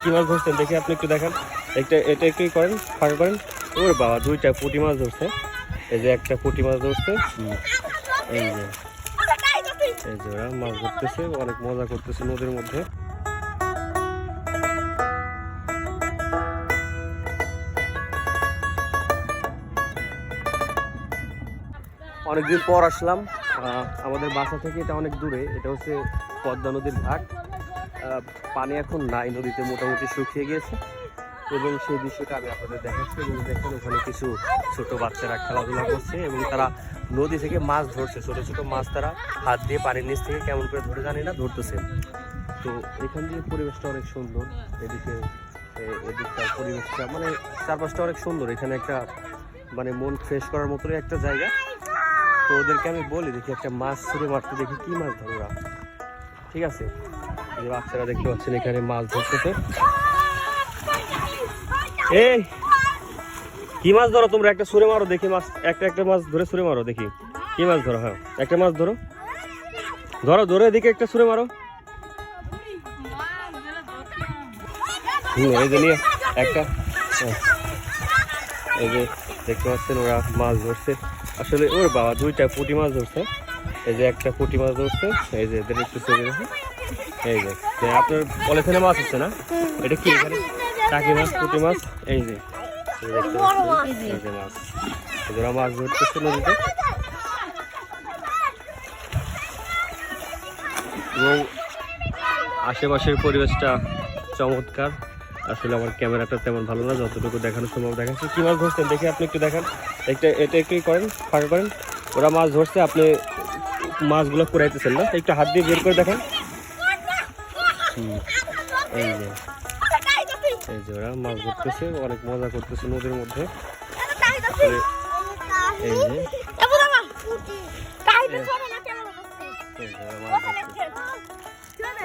কি মাছ ধরছেন দেখি আপনি একটু দেখান। এটা একটু করেন, ফাঁকা করেন। ওর বাবা, দুইটা পুঁটি মাছ ধরছে। এই যে একটা পুঁটি মাছ ধরছে। এই যে ওরা মাছ ধরতেছে, অনেক মজা করতেছে নদীর মধ্যে। অনেকদিন পর আসলাম। আমাদের বাসা থেকে এটা অনেক দূরে। এটা হচ্ছে পদ্মা নদীর ঘাট। পানি এখন নাই, নদীতে মোটামুটি শুকিয়ে গিয়েছে এবং সেই দৃশ্যটা আমি আপনাদের দেখাচ্ছি। এবং দেখেন ওখানে কিছু ছোট বাচ্চারা খেলাধুলা করছে এবং তারা নদী থেকে মাছ ধরছে। ছোট ছোট মাছ তারা হাত দিয়ে পানির নিচ থেকে কেমন করে ধরে জানি না ধরতেছে। তো এখান দিয়ে পরিবেশটা অনেক সুন্দর। এদিকটার পরিবেশটা মানে চারপাশটা অনেক সুন্দর। এখানে একটা মানে মন ফ্রেশ করার মতোই একটা জায়গা। তো ওদেরকে আমি বলি দেখি একটা মাছ ছুঁড়ে মারতে, দেখি কি মাছ ধরে ওরা। ঠিক আছে, যে বাচ্চারা দেখতে পাচ্ছেন এখানে মাছ ধরতেছে। এই কি মাছ ধরো তোমরা? একটা ছুঁড়ে মারো দেখি মাছ, একটা মাছ ধরে ছুঁড়ে মারো দেখি কি মাছ ধরো। হ্যাঁ, একটা মাছ ধরো, ধরে এদিকে একটা ছুঁড়ে মারো। এই যে নিয়ে একটা, এই যে দেখতে পাচ্ছেন ওরা মাছ ধরছে। আসলে ওর বাবা, দুইটা পুঁটি মাছ ধরছে। এই যে একটা পুঁটি মাছ ধরছে। এই যে এদের একটু ছবি দেখে। এই যে আপনার পলিথিনে মাছ হচ্ছে না, এটা কি এখানে টাকি মাছ, পুঁটি মাছ। এই যে মাছ, ওরা মাছ ধরতেছে নদীতে। এবং আশেপাশের পরিবেশটা চমৎকার। আসলে আমার ক্যামেরাটা তেমন ভালো না, যতটুকু দেখানো সম্ভব দেখাচ্ছি। কি মাছ ধরছেন দেখি আপনি একটু দেখান। এটা একটু করেন, ফাঁকা করেন। ওরা মাছ ধরছে, আপনি মাছগুলো কুড়াইতেছেন না, একটু হাত দিয়ে বের করে দেখান। এই যে ওরা মাছ ধরতেছে, অনেক মজা করতেছে নদীর মধ্যে। এই যে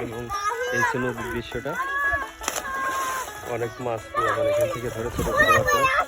এবং এই যে নদীর দৃশ্যটা, অনেক মাছ এখান থেকে ধরে ছোট ছোট